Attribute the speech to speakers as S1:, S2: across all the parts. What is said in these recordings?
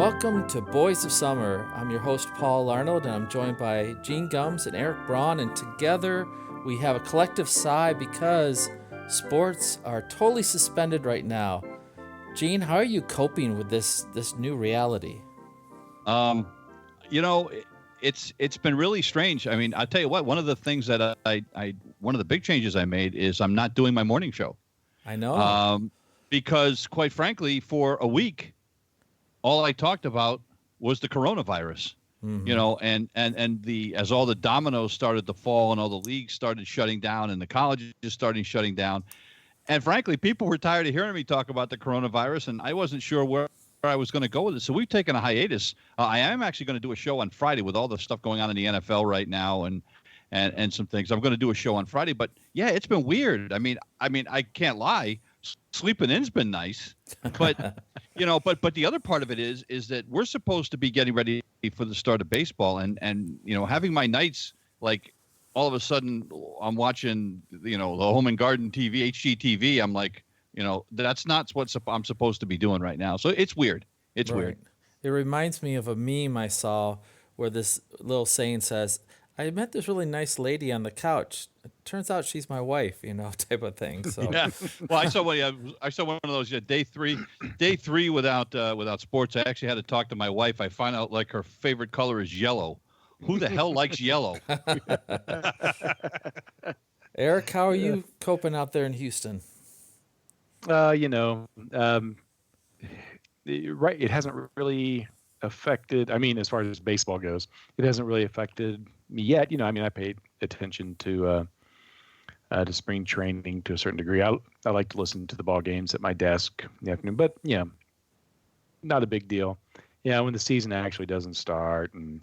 S1: Welcome to Boys of Summer. I'm your host, Paul Arnold, and I'm joined by Gene Gumbs and Eric Braun, and together we have a collective sigh because sports are totally suspended right now. Gene, how are you coping with this new reality?
S2: Um, you know, it's been really strange. I mean, I'll tell you what, one of the things that one of the big changes I made is I'm not doing my morning show.
S1: I know.
S2: Because quite frankly, for a week, all I talked about was the coronavirus.
S1: Mm-hmm.
S2: You know, and as all the dominoes started to fall and all the leagues started shutting down and the colleges started shutting down. And frankly, people were tired of hearing me talk about the coronavirus, and I wasn't sure where I was going to go with it. So we've taken a hiatus. I am actually going to do a show on Friday with all the stuff going on in the NFL right now and some things. I'm going to do a show on Friday. But, yeah, it's been weird. I mean, I can't lie. Sleeping in's been nice. But, you know, but the other part of it is that we're supposed to be getting ready for the start of baseball. And you know, having my nights like – all of a sudden I'm watching, you know, the Home and Garden TV, HGTV. I'm like, you know, that's not what I'm supposed to be doing right now. So it's weird. It's weird.
S1: It reminds me of a meme I saw where this little saying says, I met this really nice lady on the couch. It turns out she's my wife, you know, type of thing. So
S2: yeah. Well, I saw one of those day three without sports. I actually had to talk to my wife. I find out like her favorite color is yellow. Who the hell likes yellow?
S1: Eric, how are you coping out there in Houston?
S3: Right. It hasn't really affected, I mean, as far as baseball goes, it hasn't really affected me yet. You know, I mean, I paid attention to spring training to a certain degree. I like to listen to the ball games at my desk in the afternoon, but yeah, not a big deal. Yeah, when the season actually doesn't start, and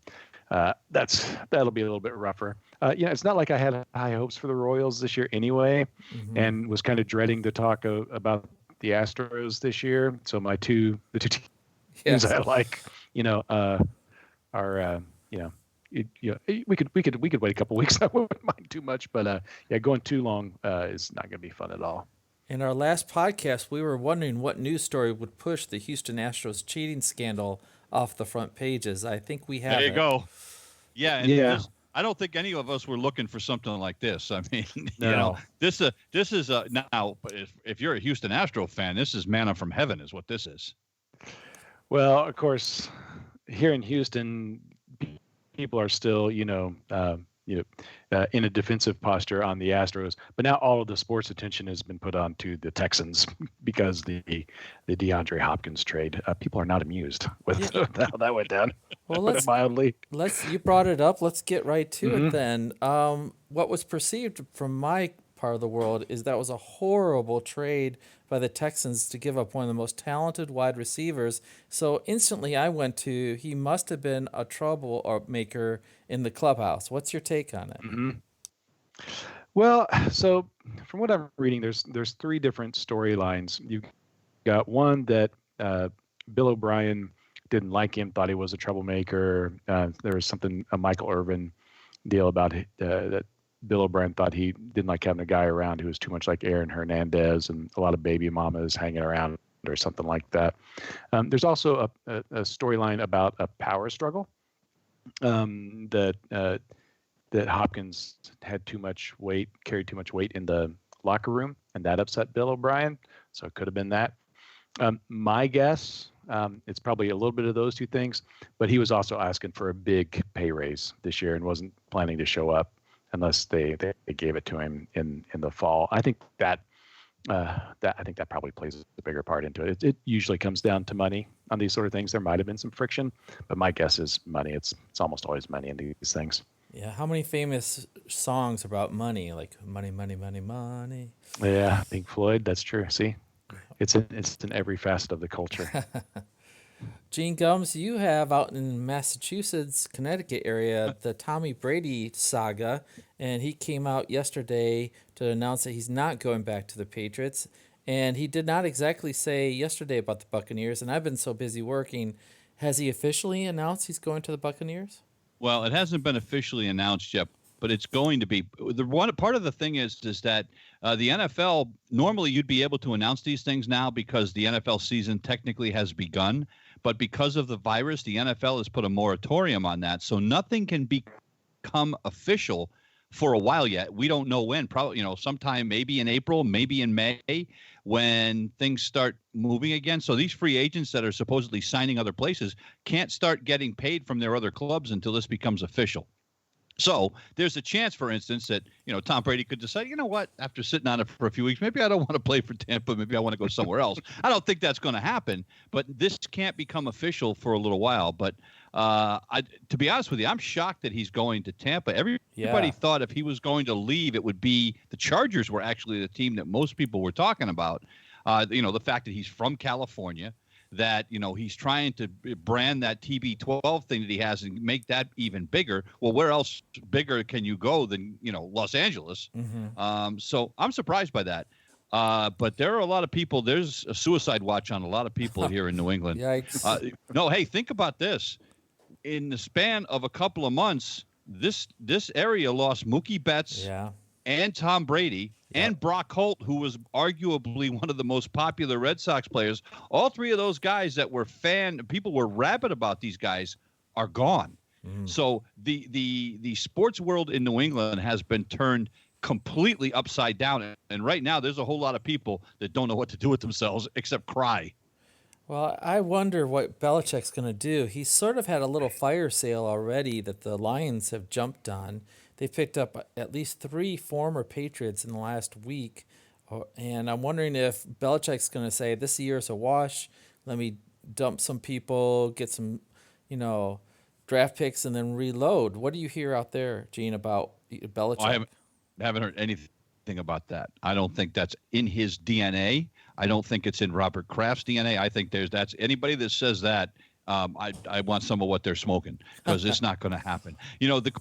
S3: that'll be a little bit rougher. It's not like I had high hopes for the Royals this year anyway, and was kind of dreading to talk about the Astros this year. So the two teams I like, are we could wait a couple weeks. I wouldn't mind too much, but going too long is not going to be fun at all.
S1: In our last podcast, we were wondering what news story would push the Houston Astros cheating scandal off the front pages. I think we have.
S2: There you go. Yeah.
S3: Yeah.
S2: I don't think any of us were looking for something like this. I mean,
S3: no.
S2: You know, this is now. But if you're a Houston Astro fan, this is manna from heaven, is what this is.
S3: Well, of course, here in Houston, people are still, in a defensive posture on the Astros. But now all of the sports attention has been put on to the Texans because the DeAndre Hopkins trade. People are not amused with how that went down.
S1: Well, mildly. You brought it up. Let's get right to it then. What was perceived from my part of the world is that was a horrible trade by the Texans to give up one of the most talented wide receivers. So instantly I went to, he must have been a troublemaker in the clubhouse. What's your take on it?
S3: Mm-hmm. Well, so from what I'm reading, there's three different storylines. You've got one that Bill O'Brien didn't like him, thought he was a troublemaker. There was a Michael Irvin deal about that Bill O'Brien thought he didn't like having a guy around who was too much like Aaron Hernandez and a lot of baby mamas hanging around or something like that. There's also a storyline about a power struggle that Hopkins had too much weight, carried too much weight in the locker room, and that upset Bill O'Brien. So it could have been that. My guess, it's probably a little bit of those two things, but he was also asking for a big pay raise this year and wasn't planning to show up unless they gave it to him in the fall. I think that probably plays a bigger part into it. It usually comes down to money on these sort of things. There might have been some friction, but my guess is money. It's almost always money in these things.
S1: Yeah, how many famous songs about money, like money, money, money, money?
S3: Yeah, Pink Floyd. That's true. See, it's in every facet of the culture.
S1: Gene Gumbs, you have out in Massachusetts, Connecticut area, the Tommy Brady saga, and he came out yesterday to announce that he's not going back to the Patriots, and he did not exactly say yesterday about the Buccaneers, and I've been so busy working. Has he officially announced he's going to the Buccaneers?
S2: Well, it hasn't been officially announced yet, but it's going to be. The one part of the thing is that the NFL, normally you'd be able to announce these things now because the NFL season technically has begun. But because of the virus, the NFL has put a moratorium on that. So nothing can become official for a while yet. We don't know when. Probably, sometime maybe in April, maybe in May, when things start moving again. So these free agents that are supposedly signing other places can't start getting paid from their other clubs until this becomes official. So there's a chance, for instance, that, Tom Brady could decide, you know what, after sitting on it for a few weeks, maybe I don't want to play for Tampa. Maybe I want to go somewhere else. I don't think that's going to happen, but this can't become official for a little while. But to be honest with you, I'm shocked that he's going to Tampa. Everybody thought if he was going to leave, it would be the Chargers were actually the team that most people were talking about. The fact that he's from California, that he's trying to brand that TB12 thing that he has and make that even bigger. Well, where else bigger can you go than Los Angeles? Mm-hmm. So I'm surprised by that. But there are a lot of people. There's a suicide watch on a lot of people here in New England.
S1: Yikes!
S2: No, hey, think about this. In the span of a couple of months, this area lost Mookie Betts and Tom Brady. And Brock Holt, who was arguably one of the most popular Red Sox players. All three of those guys that were people were rabid about these guys are gone. Mm. So the sports world in New England has been turned completely upside down. And right now there's a whole lot of people that don't know what to do with themselves except cry.
S1: Well, I wonder what Belichick's going to do. He's sort of had a little fire sale already that the Lions have jumped on. They picked up at least 3 former Patriots in the last week. And I'm wondering if Belichick's going to say, this year's a wash. Let me dump some people, get some, draft picks, and then reload. What do you hear out there, Gene, about Belichick?
S2: I haven't heard anything about that. I don't think that's in his DNA. I don't think it's in Robert Kraft's DNA. I think that's anybody that says that. I want some of what they're smoking because it's not going to happen. Here's the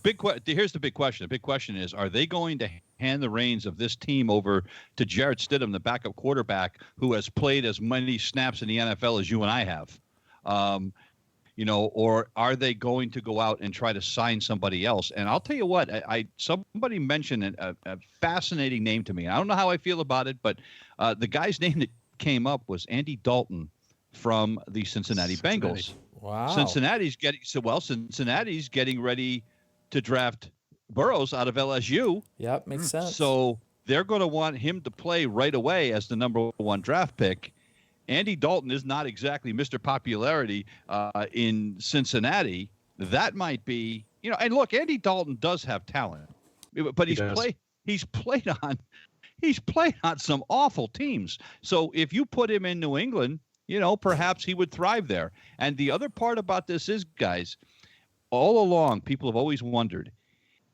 S2: big question. The big question is, are they going to hand the reins of this team over to Jarrett Stidham, the backup quarterback who has played as many snaps in the NFL as you and I have? Or are they going to go out and try to sign somebody else? And I'll tell you what, somebody mentioned a fascinating name to me. I don't know how I feel about it, but the guy's name that came up was Andy Dalton from the Cincinnati Bengals.
S1: Wow.
S2: Cincinnati's getting ready to draft Burrows out of LSU.
S1: Yep, makes sense.
S2: So they're going to want him to play right away as the number 1 draft pick. Andy Dalton is not exactly Mr. Popularity in Cincinnati. That might be, and look, Andy Dalton does have talent, but he's played on some awful teams. So if you put him in New England, perhaps he would thrive there. And the other part about this is, guys, all along, people have always wondered,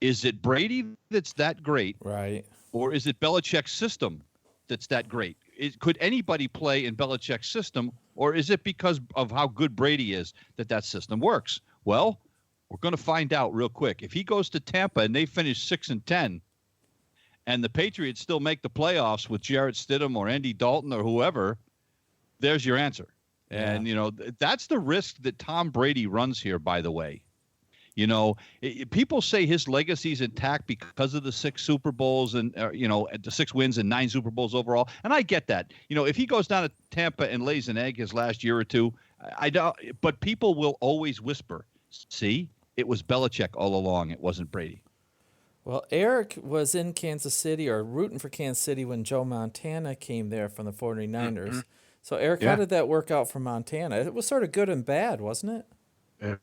S2: is it Brady that's that great?
S1: Right.
S2: Or is it Belichick's system that's that great? Could anybody play in Belichick's system, or is it because of how good Brady is that system works? Well, we're going to find out real quick. If he goes to Tampa and they finish 6-10, and the Patriots still make the playoffs with Jarrett Stidham or Andy Dalton or whoever, there's your answer. And, that's the risk that Tom Brady runs here, by the way. People say his legacy is intact because of the 6 Super Bowls and, the 6 wins and 9 Super Bowls overall. And I get that. If he goes down to Tampa and lays an egg his last year or two, I don't. But people will always whisper, see, it was Belichick all along. It wasn't Brady.
S1: Well, Eric was in Kansas City or rooting for Kansas City when Joe Montana came there from the 49ers. Mm-hmm. So, Eric, how did that work out for Montana? It was sort of good and bad, wasn't it?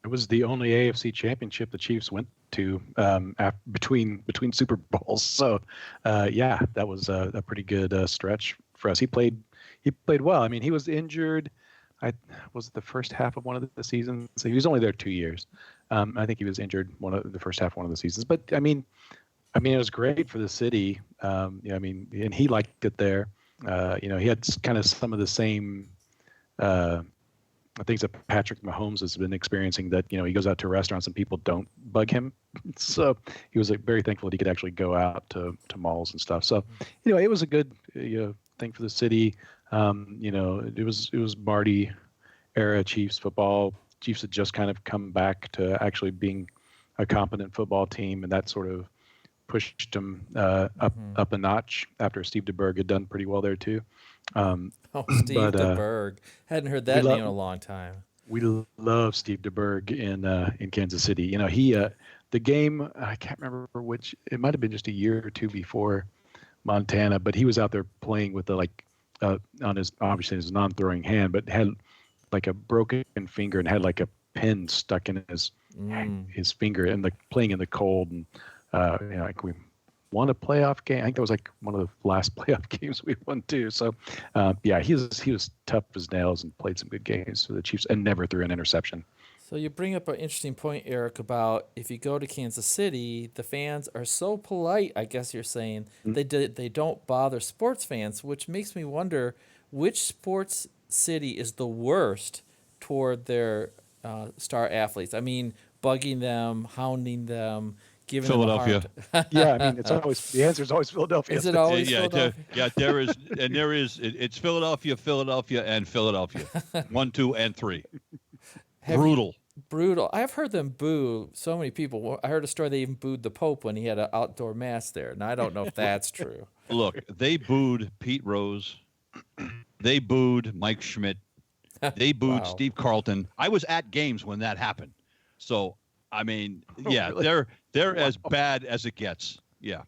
S3: It was the only AFC championship the Chiefs went to between Super Bowls. So, that was a pretty good stretch for us. He played well. I mean, he was injured. Was it the first half of one of the seasons? So he was only there 2 years. I think he was injured the first half of one of the seasons. But I mean, it was great for the city. And he liked it there. He had kind of some of the same things that Patrick Mahomes has been experiencing, that, he goes out to restaurants and people don't bug him. So he was very thankful that he could actually go out to malls and stuff. So, it was a good thing for the city. It was Marty era Chiefs football. Chiefs had just kind of come back to actually being a competent football team, and that sort of pushed them up a notch after Steve DeBerg had done pretty well there too.
S1: Steve DeBerg. Hadn't heard that name in a long time.
S3: We love Steve DeBerg in Kansas City. You know, the game, I can't remember which, it might have been just a year or two before Montana, but he was out there playing with on his, obviously his non-throwing hand, but had like a broken finger and had like a pin stuck in his finger, and like playing in the cold. And like we won a playoff game. I think that was like one of the last playoff games we won too. So he was tough as nails and played some good games for the Chiefs and never threw an interception.
S1: So you bring up an interesting point, Eric, about if you go to Kansas City, the fans are so polite, I guess you're saying, they don't bother sports fans, which makes me wonder which sports city is the worst toward their star athletes. I mean, bugging them, hounding them, giving
S2: Philadelphia.
S1: them a hard
S3: Yeah, I mean, the answer is always Philadelphia.
S1: Is it always
S2: Yeah,
S1: Philadelphia?
S2: there is. It's Philadelphia, and Philadelphia. 1, 2, and 3.
S1: Brutal. I've heard them boo so many people. I heard a story they even booed the Pope when he had an outdoor mass there. Now, I don't know if that's true.
S2: Look, they booed Pete Rose. They booed Mike Schmidt. They booed
S1: Wow.
S2: Steve Carlton. I was at games when that happened. So, I mean, yeah,
S3: really?
S2: they're as bad as it gets. Yeah.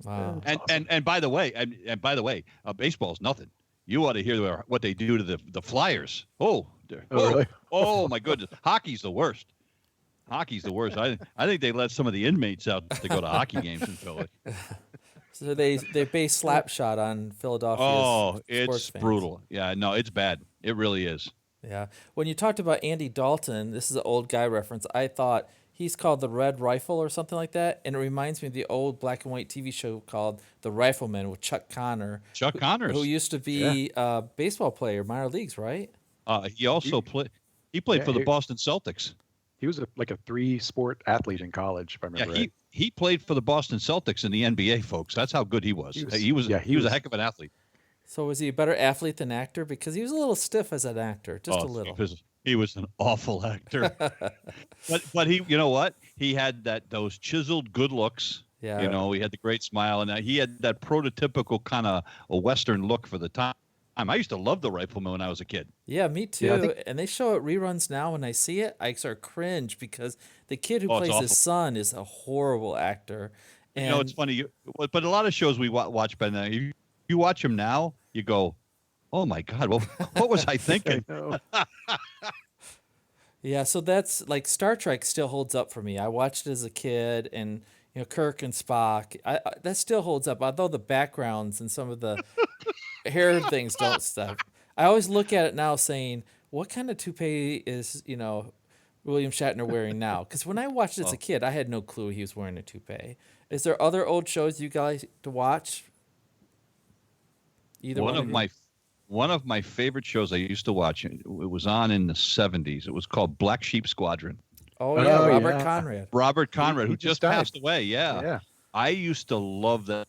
S1: Wow.
S2: And by the way, baseball's nothing. You ought to hear what they do to the Flyers.
S3: Really?
S2: Oh my goodness. Hockey's the worst. I think they let some of the inmates out to go to hockey games in Philly.
S1: So they base Slapshot on Philadelphia's
S2: Oh,
S1: sports
S2: it's
S1: fans.
S2: brutal. Yeah, no, it's bad. It really is.
S1: Yeah. When you talked about Andy Dalton, this is an old guy reference. I thought he's called the Red Rifle or something like that, and it reminds me of the old black and white TV show called The Rifleman with Chuck Connors.
S2: Chuck Connors.
S1: Who used to be a baseball player, minor leagues, right?
S2: He also played. He played for the Boston Celtics.
S3: He was like a 3-sport athlete in college, if I remember right.
S2: He played for the Boston Celtics in the NBA, folks. That's how good he was. He was a heck of an athlete.
S1: So was he a better athlete than actor? Because he was a little stiff as an actor, just a little.
S2: He was an awful actor. but he, you know what? He had those chiseled good looks.
S1: Yeah.
S2: You know, he had the great smile, and he had that prototypical kind of a Western look for the time. I used to love The Rifleman when I was a kid.
S1: Yeah, me too.
S3: Yeah,
S1: And they show it reruns now. When I see it, I sort of cringe because the kid who plays his son is a horrible actor. And
S2: You know, it's funny, but a lot of shows we watch, Ben, you watch them now, you go, oh my God, what was I thinking?
S1: yeah, so that's like Star Trek still holds up for me. I watched it as a kid, and Kirk and Spock. That still holds up, although the backgrounds and some of the hair things don't stop. I always look at it now, saying, "What kind of toupee is William Shatner wearing now?" Because when I watched it as a kid, I had no clue he was wearing a toupee. Is there other old shows you guys to watch? Either one
S2: of my favorite shows I used to watch. It was on in the 70s. It was called Black Sheep Squadron.
S1: Oh yeah,
S3: Oh,
S1: Robert
S3: yeah.
S1: Conrad.
S2: Robert Conrad,
S3: He
S2: who just
S3: died.
S2: passed away. Yeah.
S3: Yeah.
S2: I used to love that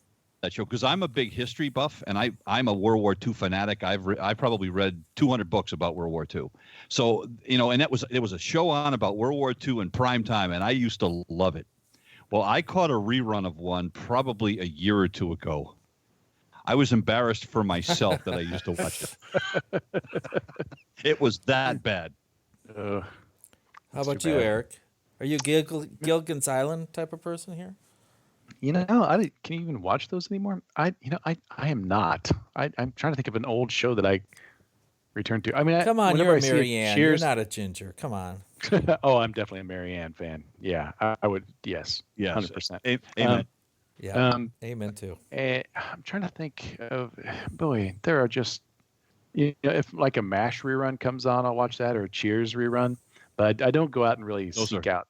S2: show because I'm a big history buff and I'm a World War II fanatic. I probably read 200 books about World War II. So, and it was a show on about World War II in prime time, and I used to love it. Well, I caught a rerun of one probably a year or two ago. I was embarrassed for myself that I used to watch it. It was that bad.
S1: How about
S3: too
S1: you,
S3: bad.
S1: Eric? Are you Gilligan's Island type of person here?
S3: Can you even watch those anymore? I am not. I'm trying to think of an old show that I returned to. I mean,
S1: Come on,
S3: whenever
S1: you're
S3: I
S1: a
S3: see
S1: Marianne.
S3: Cheers.
S1: You're not a Ginger. Come on.
S3: Oh, I'm definitely a Marianne fan. Yeah, I would. Yes,
S2: Yes.
S3: 100%.
S2: Amen.
S1: Yeah. Amen too.
S3: I'm trying to think of. Boy, there are just. If like a MASH rerun comes on, I'll watch that, or a Cheers rerun. But I don't go out and really seek out.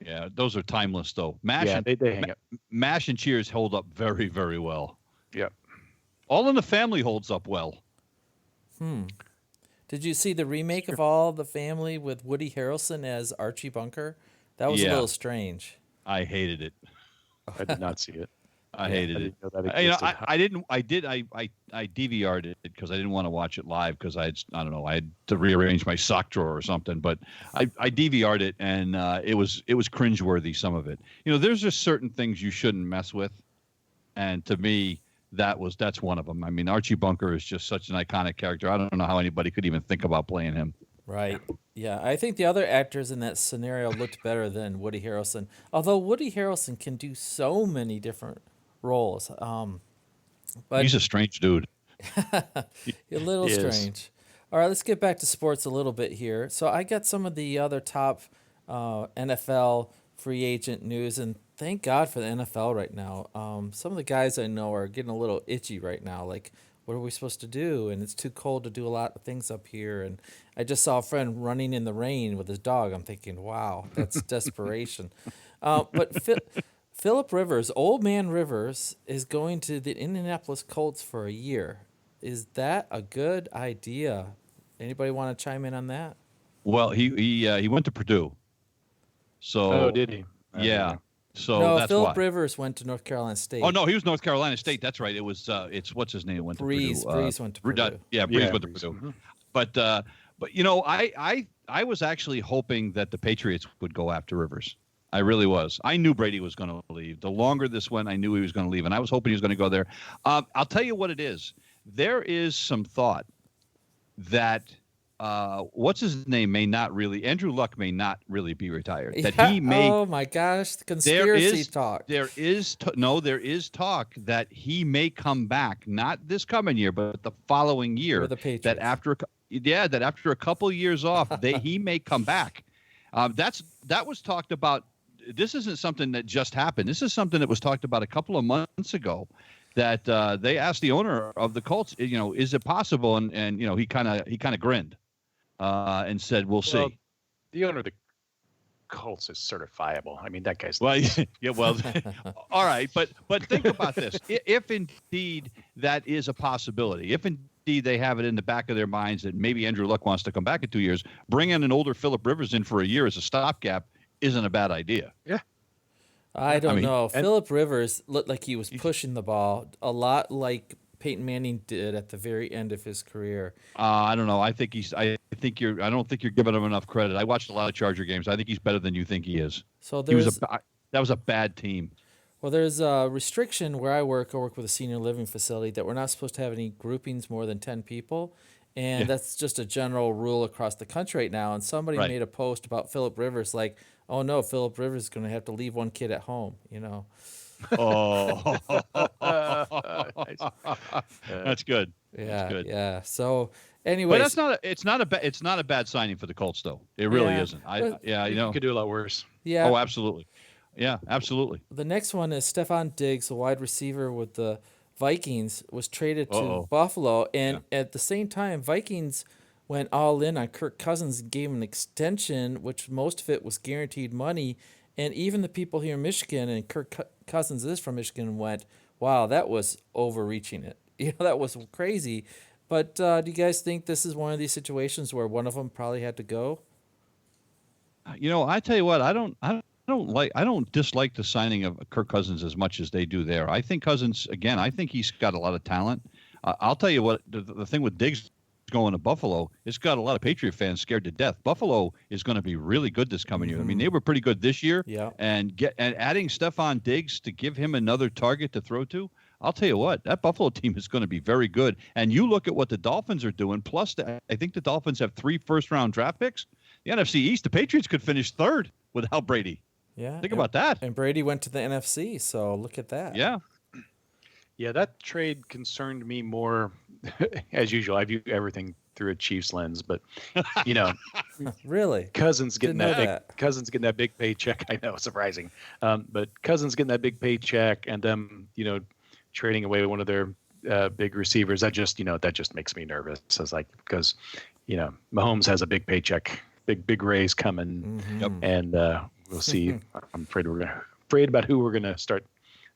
S2: Yeah, those are timeless though. MASH
S3: they hang up.
S2: MASH and Cheers hold up very, very well.
S3: Yep.
S2: All in the Family holds up well.
S1: Did you see the remake of All in the Family with Woody Harrelson as Archie Bunker? That was a little strange.
S2: I hated it.
S3: I did not see it.
S2: I hated it.
S3: Know that existed.
S2: I DVR'd it because I didn't want to watch it live because I had to rearrange my sock drawer or something. But I DVR'd it and it was cringeworthy, some of it. There's just certain things you shouldn't mess with, and to me that's one of them. I mean, Archie Bunker is just such an iconic character. I don't know how anybody could even think about playing him.
S1: Right. Yeah, I think the other actors in that scenario looked better than Woody Harrelson. Although Woody Harrelson can do so many different roles. But
S2: He's a strange dude.
S1: a little
S3: Is.
S1: strange. All right, let's get back to sports a little bit here. So I got some of the other top NFL free agent news, and thank God for the NFL right now. Some of the guys I know are getting a little itchy right now. Like, what are we supposed to do? And it's too cold to do a lot of things up here. And I just saw a friend running in the rain with his dog. I'm thinking, wow, that's desperation. But Philip Rivers, old man Rivers, is going to the Indianapolis Colts for a year. Is that a good idea? Anybody want to chime in on that?
S2: Well, he went to Purdue, so
S3: Oh, did he?
S2: yeah, so
S1: No,
S2: that's
S1: Philip
S2: why.
S1: Rivers went to North Carolina State.
S2: Oh no, he was North Carolina State. That's right. It was it's what's his name went to
S1: Breeze.
S2: Purdue.
S1: Breeze went to Purdue.
S2: Yeah, Breeze
S3: Yeah,
S2: went to
S3: Breeze.
S2: Purdue. But you know, I was actually hoping that the Patriots would go after Rivers. I really was. I knew Brady was going to leave. The longer this went, I knew he was going to leave, and I was hoping he was going to go there. I'll tell you what it is. There is some thought that what's his name Andrew Luck may not really be retired. That
S1: Yeah,
S2: he may.
S1: oh my gosh, the conspiracy talk.
S2: There is talk that he may come back, not this coming year, but the following year.
S1: For the Patriots.
S2: That after a couple years off, he may come back. That was talked about. This isn't something that just happened. This is something that was talked about a couple of months ago. That they asked the owner of the Colts, is it possible? And he kind of grinned and said, "We'll see."
S3: Well, the owner of the Colts is certifiable. I mean, that guy's
S2: Well, yeah, well, all right, but think about this: if indeed that is a possibility, if indeed they have it in the back of their minds that maybe Andrew Luck wants to come back in 2 years, bringing an older Philip Rivers in for a year as a stopgap isn't a bad idea.
S3: Yeah.
S1: I don't know.
S3: and-
S1: Philip Rivers looked like he was pushing the ball a lot like Peyton Manning did at the very end of his career.
S2: I don't know. I think I don't think you're giving him enough credit. I watched a lot of Charger games. I think he's better than you think he is.
S1: So
S2: That
S1: there's
S2: was a bad team.
S1: Well, there's a restriction where I work. I work with a senior living facility that we're not supposed to have any groupings more than 10 people. And that's just a general rule across the country right now. And somebody
S2: Right.
S1: made a post about Philip Rivers like, oh no, Philip Rivers is going to have to leave one kid at home,
S2: Oh,
S3: Nice.
S2: that's good.
S1: Yeah,
S2: That's good.
S1: yeah. So
S2: But
S1: anyways,
S2: it's not a bad signing for the Colts though. It really
S1: Yeah,
S2: isn't.
S1: but-
S3: You could do a lot worse.
S1: yeah.
S2: Oh, absolutely. Yeah, absolutely.
S1: The next one is Stephon Diggs, a wide receiver with the Vikings, was traded to
S2: Uh-oh.
S1: Buffalo, and at the same time, Vikings went all in on Kirk Cousins and gave him an extension, which most of it was guaranteed money. And even the people here in Michigan, and Cousins is from Michigan, went, "Wow, that was overreaching it. That was crazy." But do you guys think this is one of these situations where one of them probably had to go?
S2: I tell you what, I don't dislike the signing of Kirk Cousins as much as they do there. I think Cousins, again, I think he's got a lot of talent. I'll tell you what, the thing with Diggs going to Buffalo, it's got a lot of Patriot fans scared to death. Buffalo is going to be really good this coming year. I mean, they were pretty good this year.
S1: Yeah.
S2: And adding Stephon Diggs to give him another target to throw to, I'll tell you what, that Buffalo team is going to be very good. And you look at what the Dolphins are doing, plus I think the Dolphins have 3 first-round draft picks. The NFC East, the Patriots could finish third without Brady.
S1: Yeah.
S2: Think about that.
S1: And Brady went to the NFC, so look at that.
S2: Yeah.
S3: Yeah, that trade concerned me more. As usual, I view everything through a Chiefs lens, but
S1: Really?
S3: Cousins getting
S1: Didn't know
S3: that big paycheck. I know, surprising, but Cousins getting that big paycheck and them, trading away one of their big receivers. That just makes me nervous. It's like because Mahomes has a big paycheck, big raise coming,
S2: Yep.
S3: and we'll see. I'm afraid about who we're gonna start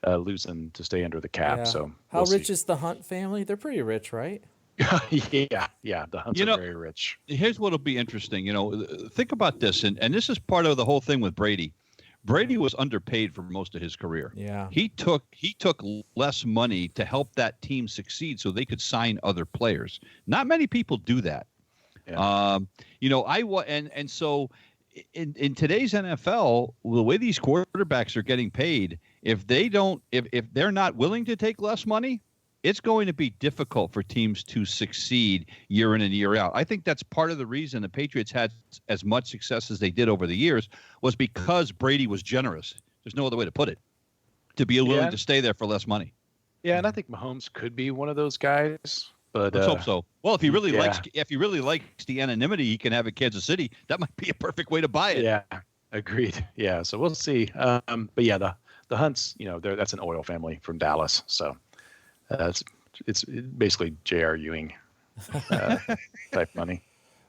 S3: losing to stay under the cap.
S1: Yeah.
S3: So
S1: How
S3: we'll
S1: rich
S3: see.
S1: is the Hunt family? They're pretty rich, right?
S3: yeah, the Hunts are very rich.
S2: Here's what'll be interesting. Think about this, and this is part of the whole thing with Brady. Brady was underpaid for most of his career.
S1: Yeah.
S2: He took less money to help that team succeed so they could sign other players. Not many people do that.
S3: Yeah.
S2: So in today's NFL, the way these quarterbacks are getting paid, if they're not willing to take less money, it's going to be difficult for teams to succeed year in and year out. I think that's part of the reason the Patriots had as much success as they did over the years was because Brady was generous. There's no other way to put it. To be willing to stay there for less money.
S3: Yeah, and I think Mahomes could be one of those guys. But
S2: let's hope so. Well, if he really likes the anonymity he can have at Kansas City, that might be a perfect way to buy it.
S3: Yeah, agreed. Yeah, so we'll see. But yeah, the Hunts, that's an oil family from Dallas, so it's basically J.R. Ewing type money.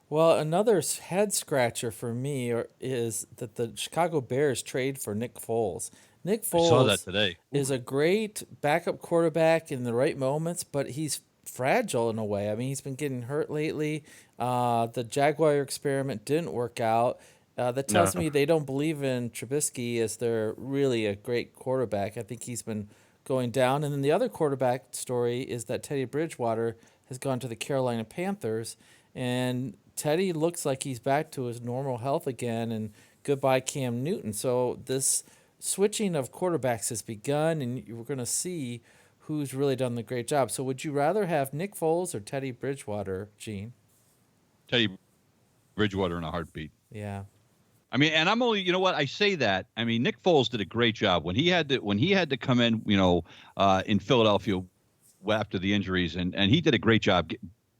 S1: Well, another head scratcher for me is that the Chicago Bears trade for Nick Foles. Nick Foles
S2: I saw that today.
S1: Is a great backup quarterback in the right moments, but he's fragile in a way. I mean, he's been getting hurt lately. The Jaguar experiment didn't work out. That tells me they don't believe in Trubisky as they're really a great quarterback. I think he's been going down. And then the other quarterback story is that Teddy Bridgewater has gone to the Carolina Panthers, and Teddy looks like he's back to his normal health again, and goodbye Cam Newton. So this switching of quarterbacks has begun, and we're going to see who's really done the great job. So would you rather have Nick Foles or Teddy Bridgewater, Gene?
S2: Teddy Bridgewater in a heartbeat.
S1: Yeah.
S2: I mean, and I'm only, I say that. I mean, Nick Foles did a great job when he had to come in, in Philadelphia after the injuries, and he did a great job,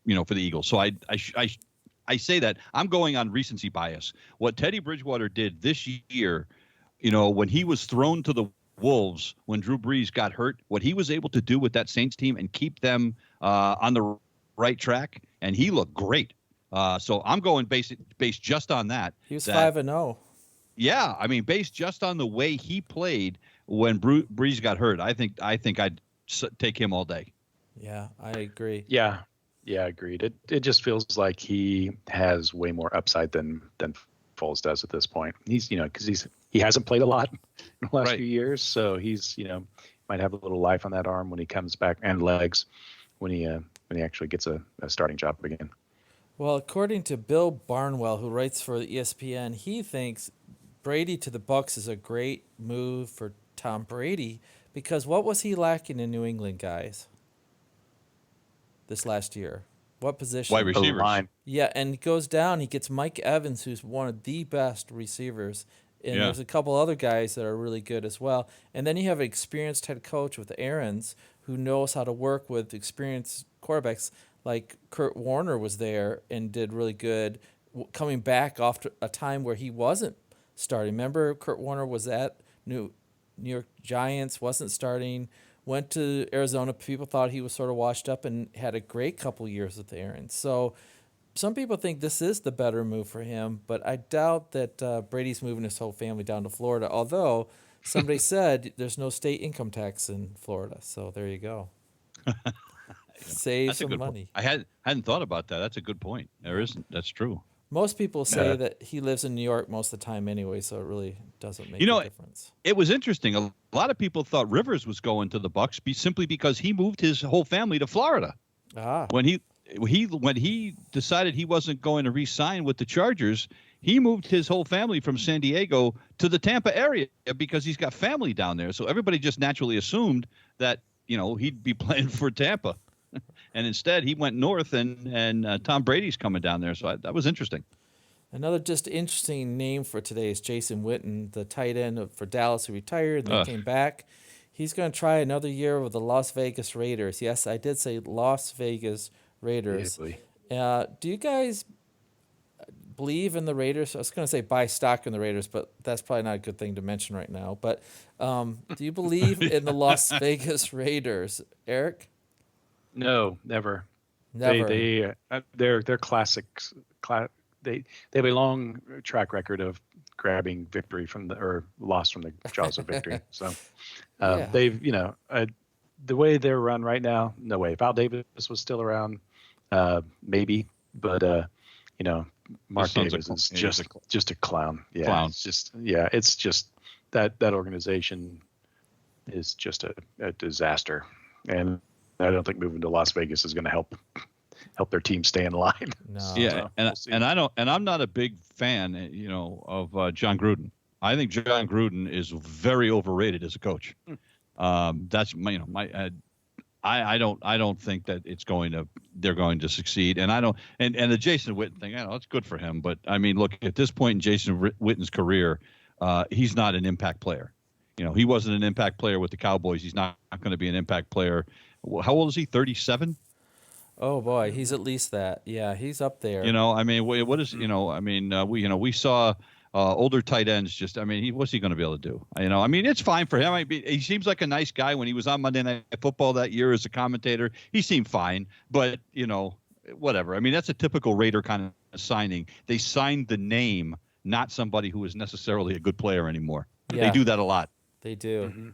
S2: for the Eagles. So I say that I'm going on recency bias. What Teddy Bridgewater did this year, when he was thrown to the Wolves, when Drew Brees got hurt, what he was able to do with that Saints team and keep them on the right track, and he looked great. So I'm going based just on that.
S1: He was 5-0.
S2: Yeah, I mean, based just on the way he played when Brees got hurt, I think I'd take him all day.
S1: Yeah, I agree.
S3: Yeah, agreed. It just feels like he has way more upside than Foles does at this point. He's because he hasn't played a lot in the last few years, so he's might have a little life on that arm when he comes back, and legs when he actually gets a starting job again.
S1: Well, according to Bill Barnwell, who writes for ESPN, he thinks Brady to the Bucs is a great move for Tom Brady because what was he lacking in New England, guys, this last year? What position?
S2: Wide receivers.
S1: Yeah, and he goes down. He gets Mike Evans, who's one of the best receivers. And there's a couple other guys that are really good as well. And then you have an experienced head coach with Arians who knows how to work with experienced quarterbacks. Like Kurt Warner was there and did really good coming back after a time where he wasn't starting. Remember, Kurt Warner was at New York Giants, wasn't starting, went to Arizona. People thought he was sort of washed up and had a great couple years with Arians. So some people think this is the better move for him, but I doubt that Brady's moving his whole family down to Florida, although somebody said there's no state income tax in Florida. So there you go. Save some money.
S2: I hadn't thought about that. That's a good point. There isn't. That's true.
S1: Most people say that he lives in New York most of the time anyway, so it really doesn't make a difference.
S2: It was interesting. A lot of people thought Rivers was going to the Bucs simply because he moved his whole family to Florida. When he decided he wasn't going to re-sign with the Chargers, he moved his whole family from San Diego to the Tampa area because he's got family down there. So everybody just naturally assumed that he'd be playing for Tampa. And instead, he went north, and Tom Brady's coming down there. So that was interesting.
S1: Another just interesting name for today is Jason Witten, the tight end for Dallas who retired and then came back. He's going to try another year with the Las Vegas Raiders. Yes, I did say Las Vegas Raiders. Do you guys believe in the Raiders? I was going to say buy stock in the Raiders, but that's probably not a good thing to mention right now. But do you believe in the Las Vegas Raiders, Eric?
S3: No, never.
S1: Never.
S3: They're classics. They have a long track record of grabbing victory or loss from the jaws of victory. So they've the way they're run right now, no way. If Al Davis was still around, maybe, but Mark Davis is just a clown. Yeah,
S2: clown.
S3: It's just that organization is just a disaster, and I don't think moving to Las Vegas is going to help their team stay in line.
S1: No.
S2: Yeah, I'm not a big fan, of John Gruden. I think John Gruden is very overrated as a coach. That's I I don't think that they're going to succeed. And I don't, and the Jason Witten thing, I know it's good for him, but I mean, look, at this point in Jason Witten's career, he's not an impact player. He wasn't an impact player with the Cowboys. He's not going to be an impact player. How old is he? 37?
S1: Oh boy, he's at least that. Yeah, he's up there.
S2: I mean, what is, I mean, we saw older tight ends. Just, I mean, what's he going to be able to do? I mean, it's fine for him. He seems like a nice guy. When he was on Monday Night Football that year as a commentator, he seemed fine. But whatever. I mean, that's a typical Raider kind of signing. They signed the name, not somebody who is necessarily a good player anymore.
S1: Yeah.
S2: They do that a lot.
S1: They do.
S3: Mm-hmm.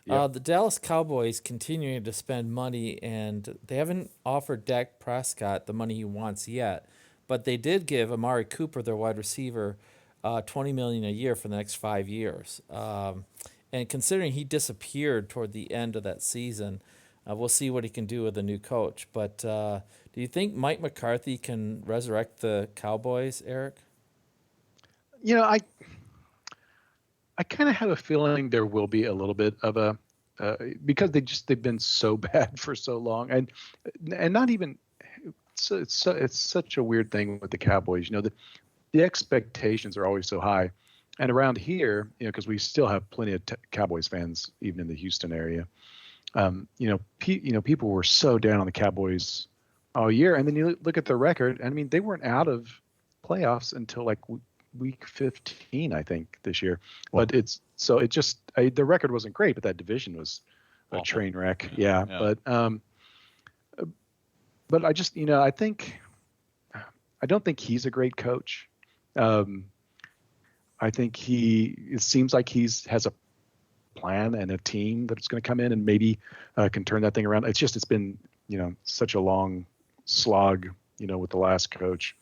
S3: Yep.
S1: The Dallas Cowboys continuing to spend money, and they haven't offered Dak Prescott the money he wants yet, but they did give Amari Cooper, their wide receiver, $20 million a year for the next 5 years. And considering he disappeared toward the end of that season, we'll see what he can do with a new coach. But do you think Mike McCarthy can resurrect the Cowboys, Eric?
S3: I kind of have a feeling there will be a little bit of a because they've been so bad for so long, and not even it's such a weird thing with the Cowboys. The expectations are always so high, and around here, because we still have plenty of Cowboys fans even in the Houston area. People were so down on the Cowboys all year, and then you look at the record, and I mean they weren't out of playoffs until like week 15, I think, this year. But the record wasn't great, but that division was a train wreck. Yeah. But I just, I don't think he's a great coach. I think it seems like has a plan and a team that's going to come in and maybe can turn that thing around. It's been, such a long slog, with the last coach.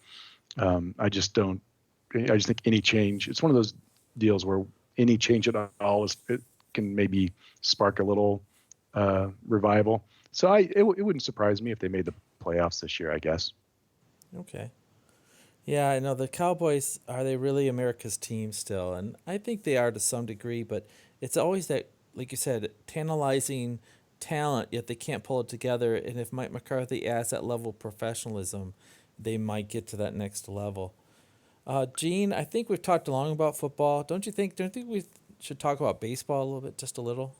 S3: I just think any change, it's one of those deals where any change at all it can maybe spark a little revival. So it wouldn't surprise me if they made the playoffs this year, I guess.
S1: Okay. Yeah, I know the Cowboys, are they really America's team still? And I think they are to some degree, but it's always that, like you said, tantalizing talent, yet they can't pull it together. And if Mike McCarthy adds that level of professionalism, they might get to that next level. Gene, I think we've talked long about football. Don't you think we should talk about baseball a little bit, just a little?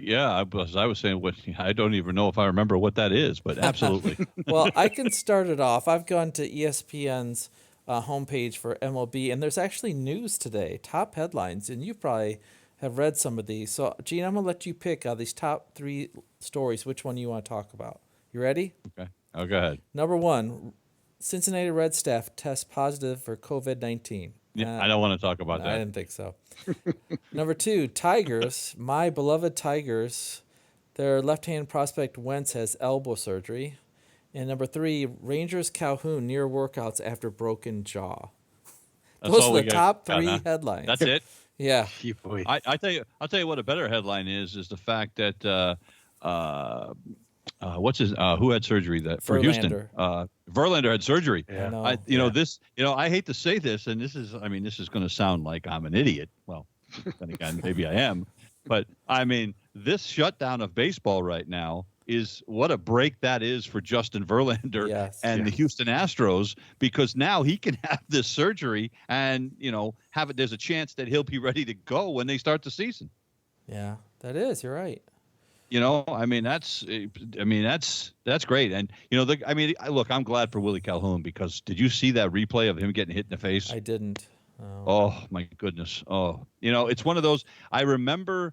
S2: Yeah, I was saying, I don't even know if I remember what that is, but absolutely.
S1: Well, I can start it off. I've gone to ESPN's homepage for MLB, and there's actually news today, top headlines, and you probably have read some of these. So, Gene, I'm going to let you pick out these top 3 stories, which one you want to talk about. You ready?
S2: Okay. Oh, go ahead.
S1: Number 1. Cincinnati Red staff test positive for COVID-19.
S2: I don't want to talk about that.
S1: I didn't think so. Number 2, Tigers, my beloved Tigers, their left-hand prospect Wentz has elbow surgery. And number 3, Rangers Calhoun near workouts after broken jaw. Those are the top 3 headlines.
S2: That's it?
S1: Yeah.
S2: I'll tell you what a better headline is the fact that who had surgery for Houston? Verlander had surgery.
S1: Yeah.
S2: I hate to say this, and this is going to sound like I'm an idiot. Well, then again, maybe I am. But I mean, this shutdown of baseball right now is what a break that is for Justin Verlander the Houston Astros, because now he can have this surgery and, there's a chance that he'll be ready to go when they start the season.
S1: Yeah, that is. You're right.
S2: That's great. And, look, I'm glad for Willie Calhoun, because did you see that replay of him getting hit in the face?
S1: I didn't.
S2: Oh my goodness. Oh, it's one of those. I remember,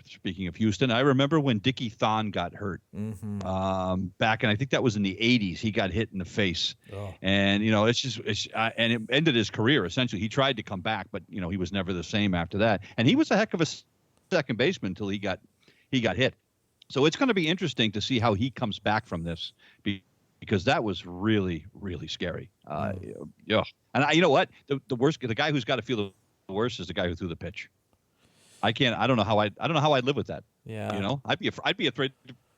S2: speaking of Houston, I remember when Dickie Thon got hurt back, and I think that was in the 80s. He got hit in the face, and and it ended his career. Essentially, he tried to come back, but he was never the same after that. And he was a heck of a second baseman until he got hit. So it's going to be interesting to see how he comes back from this, because that was really, really scary. Yeah. And you know what? The guy who's got to feel the worst is the guy who threw the pitch. I don't know how I'd live with that.
S1: Yeah.
S2: I'd be afraid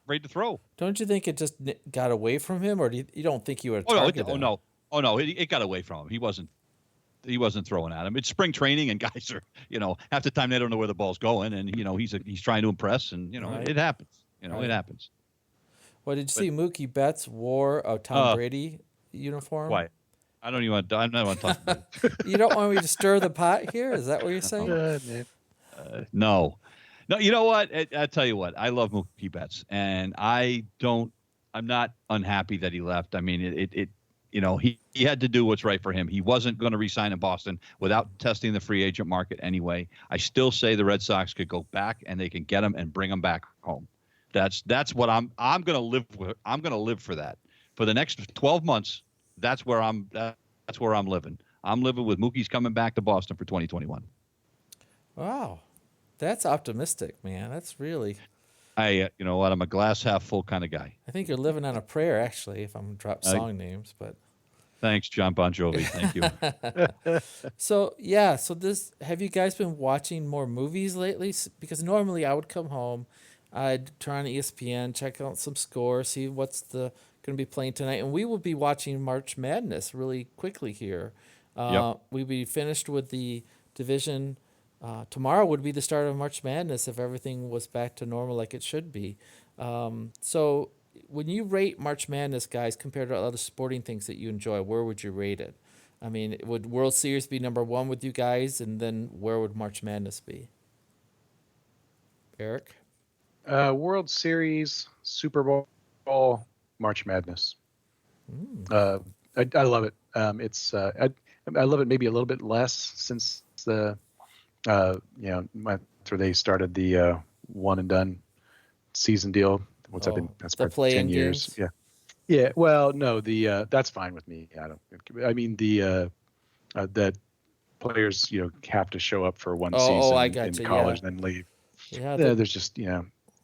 S2: to throw.
S1: Don't you think it just got away from him, or you don't think you would have targeted him?
S2: Oh no, it got away from him. He wasn't throwing at him. It's spring training, and guys are, half the time they don't know where the ball's going, and he's trying to impress, and
S1: Right.
S2: It happens. It
S1: Right.
S2: happens.
S1: Well, did you
S2: But
S1: see Mookie Betts wore a Tom Brady uniform?
S2: quiet. I don't even want. I don't want to talk about it.
S1: You don't want me to stir the pot here? Is that what you're saying?
S3: Man.
S2: No, no. You know what? I tell you what. I love Mookie Betts, and I don't. I'm not unhappy that he left. I mean, he had to do what's right for him. He wasn't going to resign in Boston without testing the free agent market anyway. I still say the Red Sox could go back and they can get him and bring him back home. That's what I'm going to live with. I'm going to live for that for the next 12 months. That's where I'm living. I'm living with Mookie's coming back to Boston for 2021.
S1: Wow. That's optimistic, man. That's really.
S2: You know what? I'm a glass half full kind of guy.
S1: I think you're living on a prayer, actually, if I'm going to drop song names. But
S2: Thanks, John Bon Jovi. Thank you.
S1: So this, have you guys been watching more movies lately? Because normally I would come home, I'd turn on ESPN, check out some score, see what's going to be playing tonight, and we will be watching March Madness really quickly here.
S2: Yep.
S1: We'd be finished with the division. Tomorrow would be the start of March Madness if everything was back to normal like it should be. So when you rate March Madness, guys, compared to other sporting things that you enjoy, where would you rate it? I mean, would World Series be number one with you guys, and then where would March Madness be? Eric?
S3: World Series, Super Bowl, March Madness. I love it. I love it maybe a little bit less since the after they started the one and done season deal. What's that been? That's
S1: the
S3: about
S1: play-in
S3: 10 years.
S1: games?
S3: Yeah. Yeah. Well, no, that's fine with me. I mean that players have to show up for one season
S1: I
S3: in
S1: gotcha,
S3: college
S1: yeah.
S3: and then leave.
S1: Yeah,
S3: There's just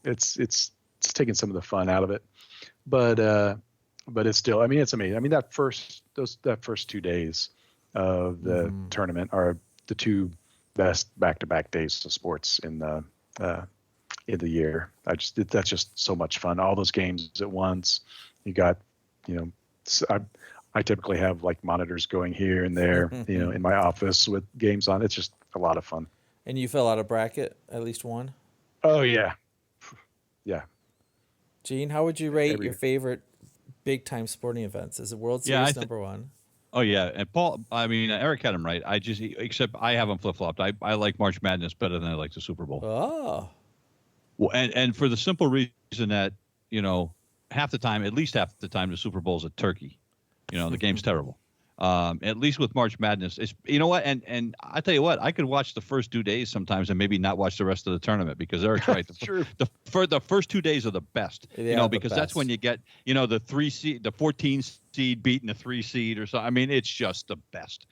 S3: it's taking some of the fun out of it, but it's still, I mean, it's amazing. I mean, that first 2 days of the tournament are the two best back-to-back days of sports in the year. That's just so much fun. All those games at once. You got, I typically have like monitors going here and there, in my office with games on. It's just a lot of fun.
S1: And you fill out a bracket, at least one?
S3: Oh yeah. Yeah.
S1: Gene, how would you rate your favorite big-time sporting events? Is it World Series number one?
S2: Oh yeah, and Paul. I mean, Eric had him right. Except I have him flip-flopped. I like March Madness better than I like the Super Bowl.
S1: Oh.
S2: Well, and for the simple reason that at least half the time, the Super Bowl is a turkey. The game's terrible. At least with March Madness, it's and I tell you what, I could watch the first 2 days sometimes and maybe not watch the rest of the tournament because Eric's right. The first 2 days are the best, because that's when you get the 3 seed, the 14 seed beating the 3 seed or so. I mean, it's just the best.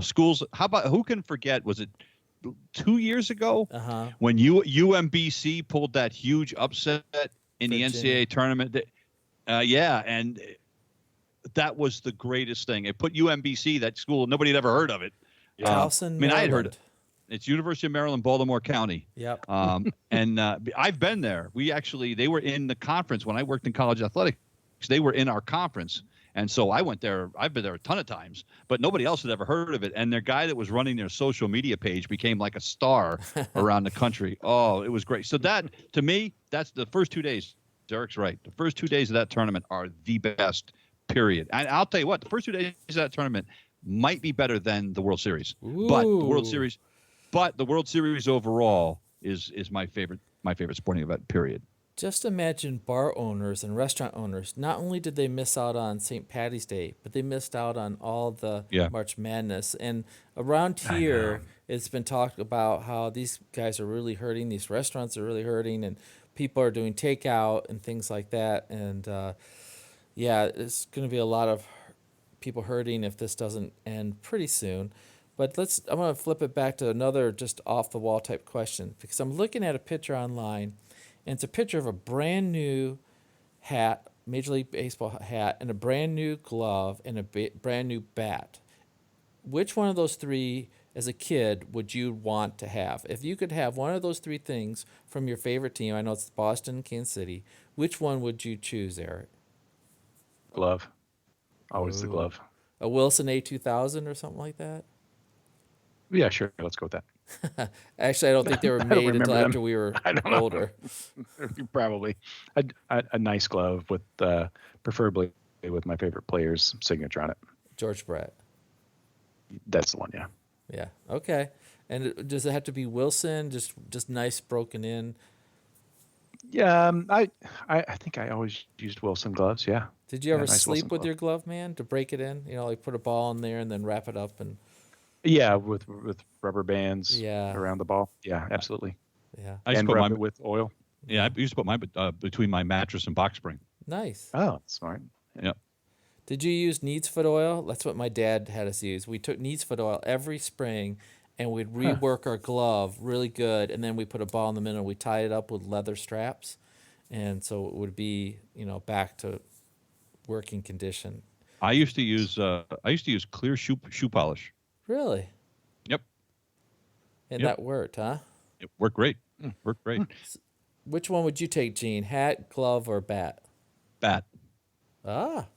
S2: Schools. Who can forget? Was it 2 years ago when UMBC pulled that huge upset in the NCAA tournament? And that was the greatest thing. It put UMBC, that school, nobody had ever heard of it.
S1: Towson,
S2: I had heard it. It's University of Maryland, Baltimore County.
S1: Yep.
S2: And I've been there. They were in the conference when I worked in college athletics. They were in our conference. And so I went there. I've been there a ton of times, but nobody else had ever heard of it. And their guy that was running their social media page became like a star around the country. Oh, it was great. So that, to me, that's the first 2 days. Derek's right. The first 2 days of that tournament are the best. Period. And I'll tell you what, the first 2 days of that tournament might be better than the World Series.
S1: Ooh.
S2: But the World Series overall is my favorite sporting event. Period.
S1: Just imagine bar owners and restaurant owners. Not only did they miss out on St. Patty's Day, but they missed out on all the March Madness. And around here, it's been talked about how these guys are really hurting. These restaurants are really hurting, and people are doing takeout and things like that. And it's going to be a lot of people hurting if this doesn't end pretty soon. But I'm going to flip it back to another just off-the-wall type question, because I'm looking at a picture online, and it's a picture of a brand new hat, Major League Baseball hat, and a brand new glove, and a brand new bat. Which one of those three, as a kid, would you want to have? If you could have one of those three things from your favorite team, I know it's Boston, Kansas City, which one would you choose, Eric?
S3: Glove. Always the glove.
S1: A Wilson A2000 or something like that?
S3: Yeah, sure. Let's go with that.
S1: Actually, I don't think they were
S3: I don't
S1: made until
S3: remember them.
S1: after we were
S3: I don't know.
S1: older.
S3: Probably a nice glove with preferably with my favorite player's signature on it.
S1: George Brett.
S3: That's the one, yeah.
S1: Yeah. Okay. And does it have to be Wilson? Just nice broken in.
S3: Yeah, I think I always used Wilson gloves. Yeah.
S1: Did you
S3: Yeah,
S1: ever
S3: nice
S1: sleep
S3: Wilson
S1: with
S3: glove.
S1: your glove, man, to break it in? Like put a ball in there and then wrap it up and.
S3: Yeah, with rubber bands
S1: Yeah.
S3: around the ball. Yeah, absolutely.
S1: Yeah.
S2: I used to
S3: And
S2: put
S3: rub
S2: my
S3: it with oil.
S2: yeah, I used to put my between my mattress and box spring.
S1: Nice.
S3: Oh, smart.
S2: Yeah.
S1: Did you use needs foot oil? That's what my dad had us use. We took needs foot oil every spring, and we'd rework our glove really good, and then we put a ball in the middle. We tie it up with leather straps, and so it would be back to working condition.
S2: I used to use clear shoe polish.
S1: Really?
S2: Yep.
S1: And
S2: Yep.
S1: that worked, huh?
S2: It worked great. Worked great.
S1: Which one would you take, Gene? Hat, glove, or bat?
S2: Bat.
S1: Ah.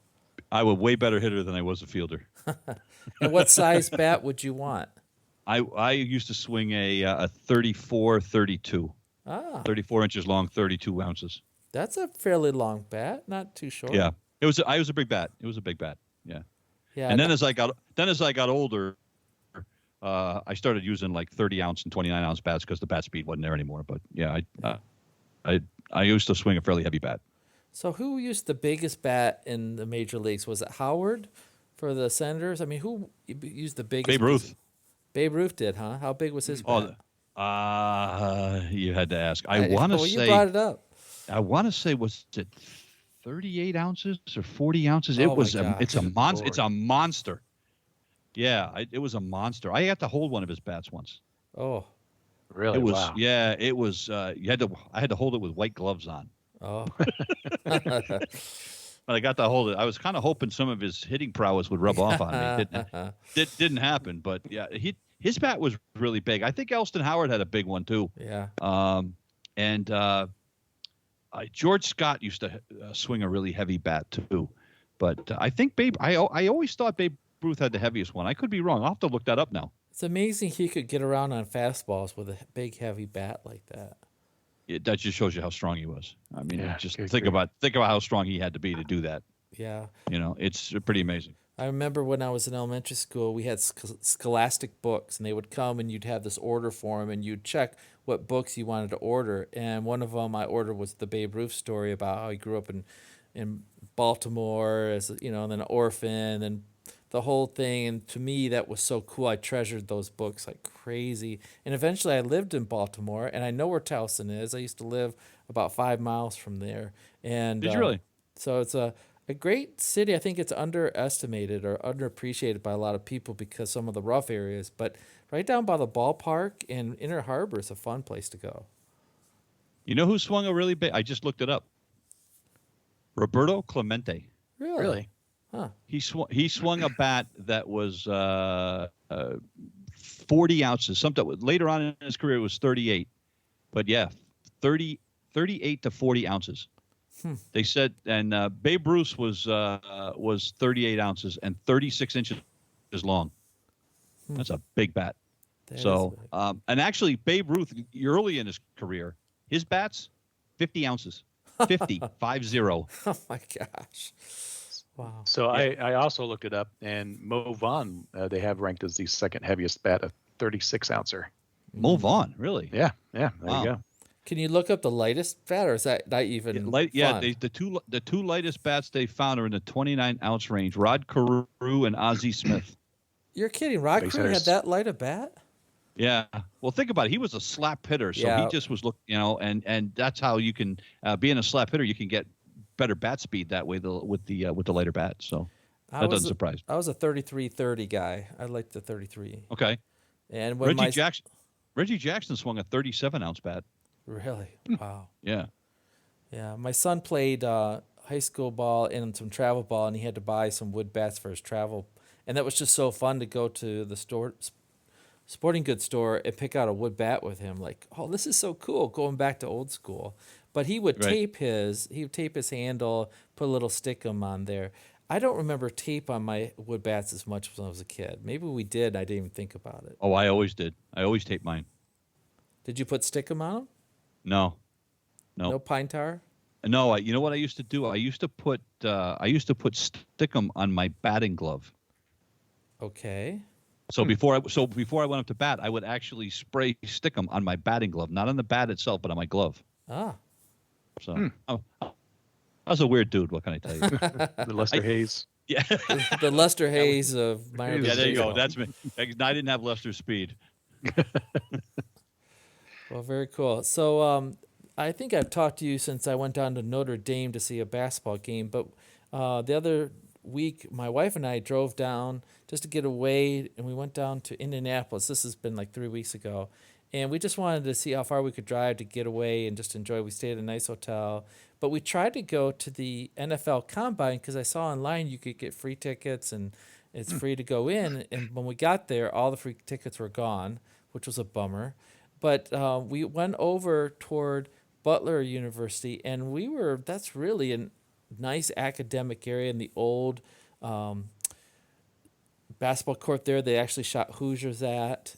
S2: I was a way better hitter than I was a fielder.
S1: And what size bat would you want?
S2: I used to swing a 34, 32.
S1: Ah.
S2: 34 inches long, 32 ounces.
S1: That's a fairly long bat, not too short.
S2: Yeah. I was a big bat. It was a big bat. Yeah.
S1: Yeah.
S2: And then as I got older, I started using like 30 ounce and 29 ounce bats because the bat speed wasn't there anymore. But yeah, I used to swing a fairly heavy bat.
S1: So who used the biggest bat in the major leagues? Was it Howard for the Senators? I mean, who used the biggest?
S2: Babe Ruth.
S1: Babe Ruth did, huh? How big was his bat?
S2: You had to ask. I want to
S1: well,
S2: say.
S1: you brought it up.
S2: I want to say, was it 38 ounces or 40 ounces?
S1: Oh
S2: It was
S1: my
S2: it's a
S1: gosh.
S2: monster. It's a monster. Yeah, it was a monster. I had to hold one of his bats once.
S1: Oh.
S3: Really?
S2: It was
S3: Wow.
S2: yeah. It was I had to hold it with white gloves on.
S1: Oh.
S2: But I got to hold it. I was kind of hoping some of his hitting prowess would rub off on me. It didn't happen. But yeah, his bat was really big. I think Elston Howard had a big one too.
S1: Yeah.
S2: And George Scott used to swing a really heavy bat too. But I think I always thought Babe Ruth had the heaviest one. I could be wrong. I'll have to look that up now.
S1: It's amazing he could get around on fastballs with a big, heavy bat like that.
S2: That just shows you how strong he was. I mean,
S3: Yeah,
S2: just
S3: good
S2: think
S3: grief.
S2: about how strong he had to be to do that.
S1: Yeah.
S2: It's pretty amazing.
S1: I remember when I was in elementary school, we had scholastic books, and they would come and you'd have this order form, and you'd check what books you wanted to order. And one of them I ordered was the Babe Ruth story about how he grew up in Baltimore as and then an orphan and the whole thing. And to me, that was so cool. I treasured those books like crazy. And eventually, I lived in Baltimore, and I know where Towson is. I used to live about 5 miles from there. And
S2: Did you really?
S1: So it's a great city. I think it's underestimated or underappreciated by a lot of people because some of the rough areas. But right down by the ballpark and Inner Harbor is a fun place to go.
S2: You know who swung a really big? I just looked it up. Roberto Clemente.
S1: Really? Huh.
S2: He swung a bat that was 40 ounces. Something later on in his career it was 38, but yeah, 38 to 40 ounces. They said, and Babe Ruth was 38 ounces and 36 inches long. That's a big bat.
S1: That
S2: So,
S1: is big.
S2: and actually, Babe Ruth early in his career, his bats 50 ounces, 50.
S1: Oh my gosh. Wow.
S3: So I also looked it up, and Mo Vaughn they have ranked as the second heaviest bat, a 36 ouncer.
S2: Mo Vaughn, really?
S3: Yeah, there
S2: Wow.
S3: you go.
S1: Can you look up the lightest bat, or is that not even fun?
S2: The two lightest bats they found are in the 29 ounce range. Rod Carew and Ozzie Smith.
S1: You're kidding. Rod
S3: Base
S1: Crew had
S3: hitters.
S1: that light a bat?
S2: Yeah. Well, think about it. He was a slap hitter, so
S1: Yeah.
S2: he just was and that's how you can being a slap hitter, you can get better bat speed that way with the lighter bat. So that doesn't surprise me.
S1: I was a 33-30 guy. I liked the 33.
S2: Okay.
S1: And when
S2: Reggie Jackson swung a 37 ounce bat.
S1: Really? Wow.
S2: Yeah.
S1: Yeah, my son played high school ball and some travel ball, and he had to buy some wood bats for his travel. And that was just so fun to go to the sporting goods store and pick out a wood bat with him. Like, oh, this is so cool, going back to old school. But he would
S2: Right.
S1: tape his handle, put a little stickum on there. I don't remember tape on my wood bats as much when I was a kid. Maybe we did. I didn't even think about it.
S2: Oh, I always did. I always taped mine.
S1: Did you put stickum on them?
S2: No, no,
S1: No pine tar?
S2: no. You know what I used to do? I used to put stickum on my batting glove.
S1: Okay.
S2: So before I went up to bat, I would actually spray stickum on my batting glove, not on the bat itself, but on my glove.
S1: Ah.
S2: So I was a weird dude. What can I tell you?
S3: The Lester Hayes.
S2: Yeah,
S1: The Lester Hayes of minor league
S2: yeah. There you go.
S1: baseball.
S2: That's me. I didn't have Lester's speed.
S1: Well, very cool. So I think I've talked to you since I went down to Notre Dame to see a basketball game. But the other week, my wife and I drove down just to get away, and we went down to Indianapolis. This has been like 3 weeks ago. And we just wanted to see how far we could drive to get away and just enjoy. We stayed at a nice hotel. But we tried to go to the NFL Combine because I saw online you could get free tickets and it's free to go in. And when we got there, all the free tickets were gone, which was a bummer. But we went over toward Butler University, and that's really a nice academic area in the old basketball court there. They actually shot Hoosiers at.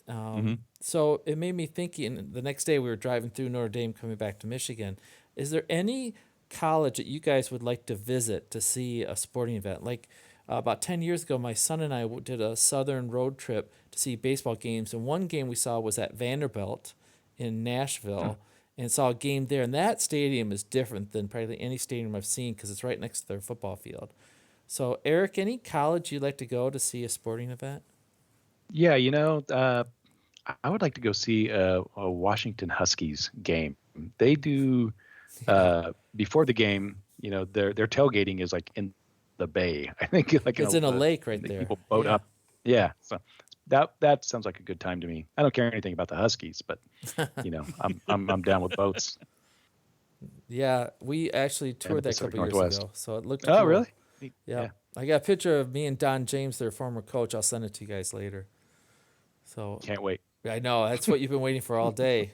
S1: So it made me thinking, the next day we were driving through Notre Dame coming back to Michigan. Is there any college that you guys would like to visit to see a sporting event? Like about 10 years ago, my son and I did a southern road trip to see baseball games, and one game we saw was at Vanderbilt in Nashville and saw a game there. And that stadium is different than probably any stadium I've seen because it's right next to their football field. So, Eric, any college you'd like to go to see a sporting event?
S3: Yeah, I would like to go see a Washington Huskies game. They do before the game. Their tailgating is like in the bay. I think like
S1: It's in a lake right there.
S3: People boat up. Yeah, so that sounds like a good time to me. I don't care anything about the Huskies, but I'm down with boats.
S1: Yeah, we actually toured that a
S3: Pacific
S1: couple years
S3: Northwest.
S1: ago, so it looked
S3: Oh,
S1: cool.
S3: really?
S1: Yeah. I got a picture of me and Don James, their former coach. I'll send it to you guys later. So
S3: Can't wait.
S1: I know that's what you've been waiting for all day.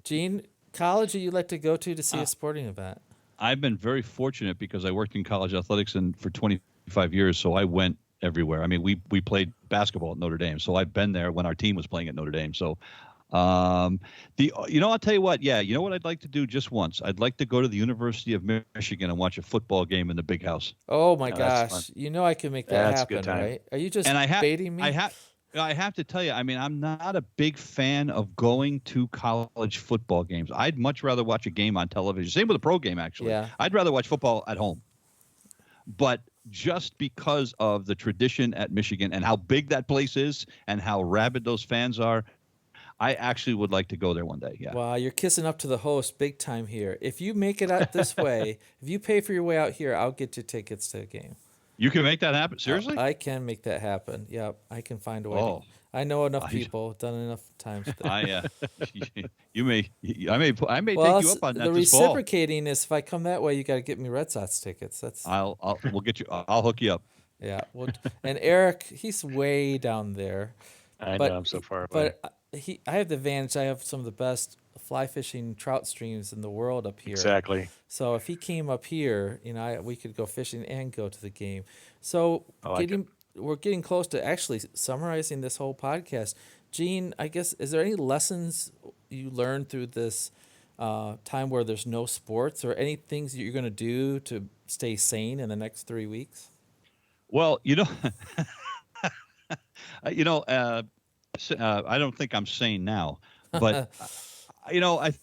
S1: Gene, college you'd like to go to see a sporting event?
S2: I've been very fortunate because I worked in college athletics for 25 years, so I went everywhere. I mean, we played basketball at Notre Dame, so I've been there when our team was playing at Notre Dame. So, I'll tell you what. Yeah, you know what I'd like to do just once. I'd like to go to the University of Michigan and watch a football game in the big house.
S1: Oh my
S3: that's
S1: gosh!
S3: fun.
S1: You know I can make that
S3: That's a
S1: happen,
S3: good time.
S1: right? Are you just
S2: And
S1: baiting me?
S2: I have to tell you, I mean, I'm not a big fan of going to college football games. I'd much rather watch a game on television. Same with a pro game, actually.
S1: Yeah.
S2: I'd rather watch football at home. But just because of the tradition at Michigan and how big that place is and how rabid those fans are, I actually would like to go there one day. Yeah.
S1: Wow, you're kissing up to the host big time here. If you make it out this way, if you pay for your way out here, I'll get you tickets to the game.
S2: You can make that happen? Seriously?
S1: I can make that happen. Yep, I can find a way.
S2: Oh.
S1: I know enough people, done enough times.
S2: I may take you up on that
S1: The
S2: this fall.
S1: reciprocating is if I come that way, you got to get me Red Sox tickets. That's
S2: We'll get you. I'll hook you up.
S1: yeah. Well, and Eric, he's way down there.
S3: I
S1: But-
S3: know I'm so far away.
S1: But I have the advantage. I have some of the best fly fishing trout streams in the world up here.
S3: Exactly.
S1: So if he came up here, we could go fishing and go to the game. So
S3: I like
S1: we're getting close to actually summarizing this whole podcast. Gene, I guess, is there any lessons you learned through this time where there's no sports, or any things that you're going to do to stay sane in the next 3 weeks?
S2: Well, I don't think I'm sane now, but I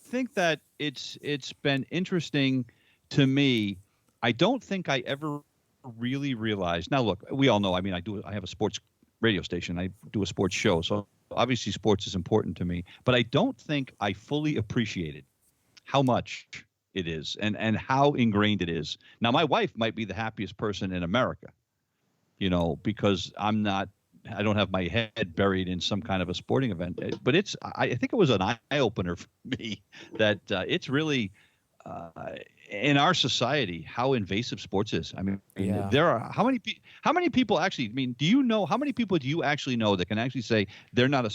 S2: think that it's been interesting to me. I don't think I ever really realized. Now, look, we all know. I mean, I have a sports radio station. I do a sports show, so obviously sports is important to me. But I don't think I fully appreciated how much it is and how ingrained it is. Now, my wife might be the happiest person in America, because I don't have my head buried in some kind of a sporting event. But I think it was an eye opener for me that it's really in our society how invasive sports is. I mean,
S1: Yeah.
S2: there are how many people actually? I mean, do you know how many people do you actually know that can actually say they're not a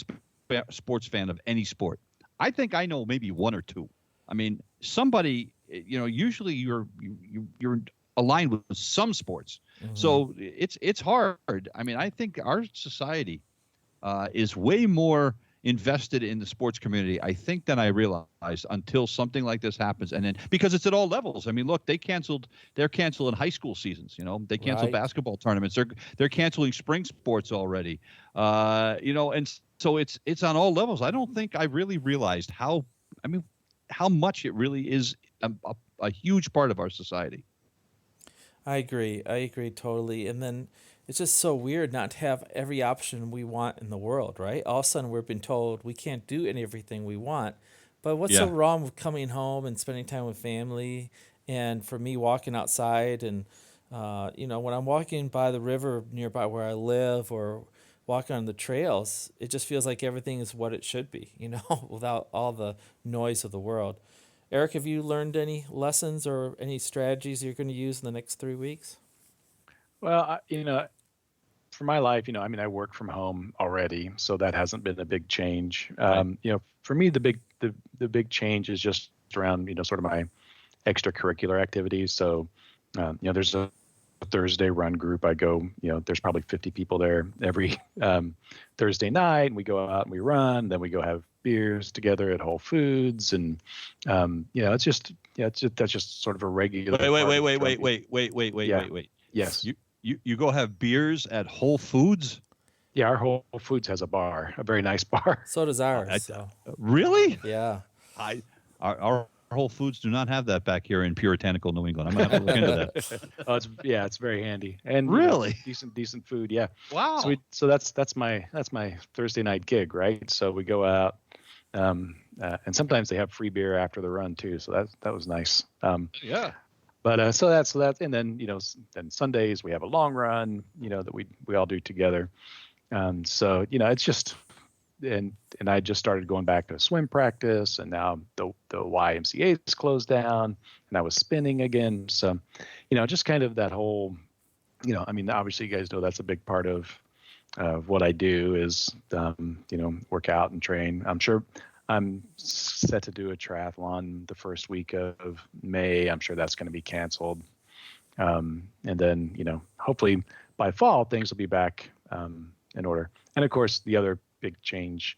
S2: sports fan of any sport? I think I know maybe one or two. I mean, somebody, usually you're aligned with some sports.
S1: Hmm.
S2: So it's hard. I mean, I think our society is way more invested in the sports community, I think, than I realized until something like this happens. And then because it's at all levels. I mean, look, they're canceling high school seasons. They cancel
S1: Right.
S2: basketball tournaments. They're canceling spring sports already. And so it's on all levels. I don't think I really realized I mean, how much it really is a huge part of our society.
S1: I agree. I agree totally. And then it's just so weird not to have every option we want in the world, right? All of a sudden, we're being told we can't do everything we want. But what's so
S2: Yeah.
S1: wrong with coming home and spending time with family? And for me, walking outside and, when I'm walking by the river nearby where I live or walking on the trails, it just feels like everything is what it should be, without all the noise of the world. Eric, have you learned any lessons or any strategies you're going to use in the next 3 weeks?
S3: Well, for my life, I mean, I work from home already, so that hasn't been a big change.
S2: Right.
S3: For me, the big change is just around, sort of my extracurricular activities. So, there's a Thursday run group. I go, there's probably 50 people there every Thursday night, and we go out and we run. Then we go have beers together at Whole Foods, and it's just, that's just sort of a regular
S2: Wait, wait,
S3: part
S2: wait,
S3: of
S2: wait, wait,
S3: jumping.
S2: wait, wait, wait, wait,
S3: Yeah.
S2: wait, wait.
S3: Yes.
S2: You go have beers at Whole Foods?
S3: Yeah. Our Whole Foods has a bar, a very nice bar.
S1: So does ours.
S2: I,
S1: So
S2: really?
S1: yeah,
S2: I our Whole Foods do not have that back here in puritanical New England. I'm gonna have to look into that.
S3: Oh, it's very handy and
S2: Really?
S3: decent food. Yeah. So
S2: Wow.
S3: that's my Thursday night gig, right? So we go out, and sometimes they have free beer after the run too. So that was nice.
S2: Yeah.
S3: But so that's and then then Sundays we have a long run, that we all do together. So it's just and I just started going back to swim practice, and now the YMCA is closed down, and I was spinning again. So, just kind of that whole, I mean, obviously you guys know that's a big part of what I do is, work out and train. I'm sure I'm set to do a triathlon the first week of May. I'm sure that's going to be canceled. And then, hopefully by fall, things will be back in order. And of course, the other big change,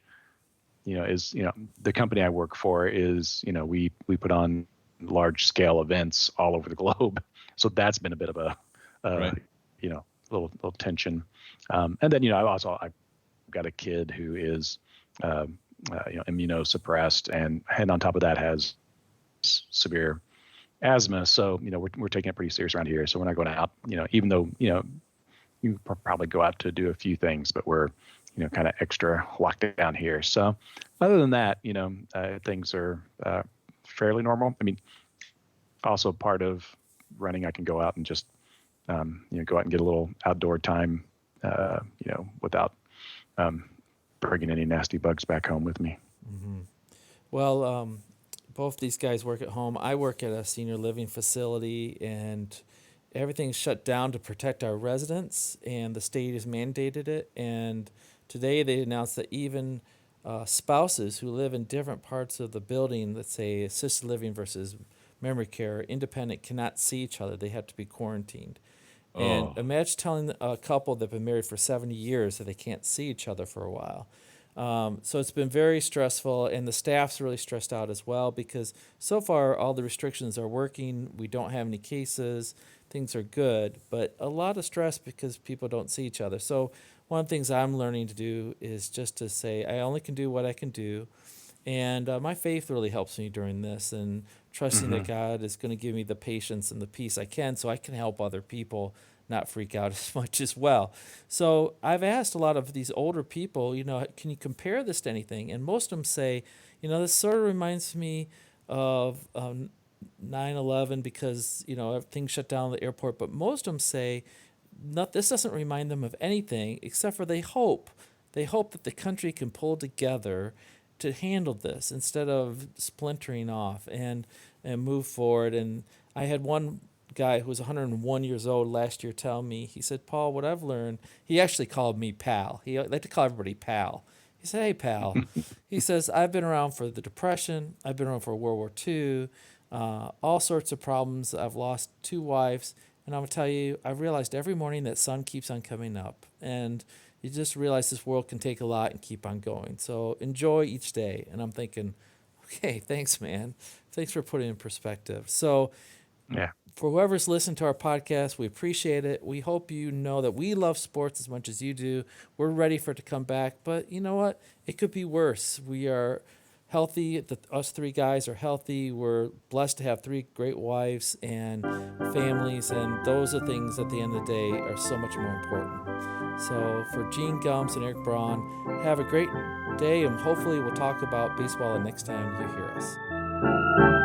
S3: is, the company I work for is, we put on large scale events all over the globe. So that's been a bit of a,
S2: Right.
S3: little tension. And then, I've got a kid who is, immunosuppressed and on top of that has severe asthma. So, we're taking it pretty serious around here. So we're not going out, even though, you probably go out to do a few things, but we're, kind of extra locked down here. So other than that, things are fairly normal. I mean, also part of running, I can go out and just, go out and get a little outdoor time, without bringing any nasty bugs back home with me.
S1: well, both these guys work at home. I work at a senior living facility, and everything's shut down to protect our residents, and the state has mandated it. And today they announced that even spouses who live in different parts of the building, let's say assisted living versus memory care, independent, cannot see each other. They have to be quarantined. And
S2: Oh.
S1: imagine telling a couple that have been married for 70 years that they can't see each other for a while. So it's been very stressful, and the staff's really stressed out as well because so far all the restrictions are working. We don't have any cases. Things are good, but a lot of stress because people don't see each other. So one of the things I'm learning to do is just to say I only can do what I can do. And my faith really helps me during this, and trusting that God is going to give me the patience and the peace I can so I can help other people not freak out as much as well. So I've asked a lot of these older people, can you compare this to anything? And most of them say, this sort of reminds me of 9/11 because, things shut down the airport. But most of them say, this doesn't remind them of anything except for they hope. They hope that the country can pull together to handle this instead of splintering off and move forward. And I had one guy who was 101 years old last year tell me, he said, Paul, what I've learned, he actually called me pal. He liked to call everybody pal. He said, hey, pal. He says, I've been around for the Depression. I've been around for World War II. all sorts of problems. I've lost 2 wives, and I'm gonna tell you, I've realized every morning that sun keeps on coming up, and you just realize this world can take a lot and keep on going. So enjoy each day. And I'm thinking, okay, thanks, man. Thanks for putting it in perspective. So
S3: Yeah.
S1: for whoever's listened to our podcast, we appreciate it. We hope you know that we love sports as much as you do. We're ready for it to come back, but you know what? It could be worse. We are healthy. Us 3 guys are healthy. We're blessed to have 3 great wives and families, and those are things at the end of the day are so much more important. So for Gene Gumbs and Eric Braun, have a great day, and hopefully we'll talk about baseball the next time you hear us.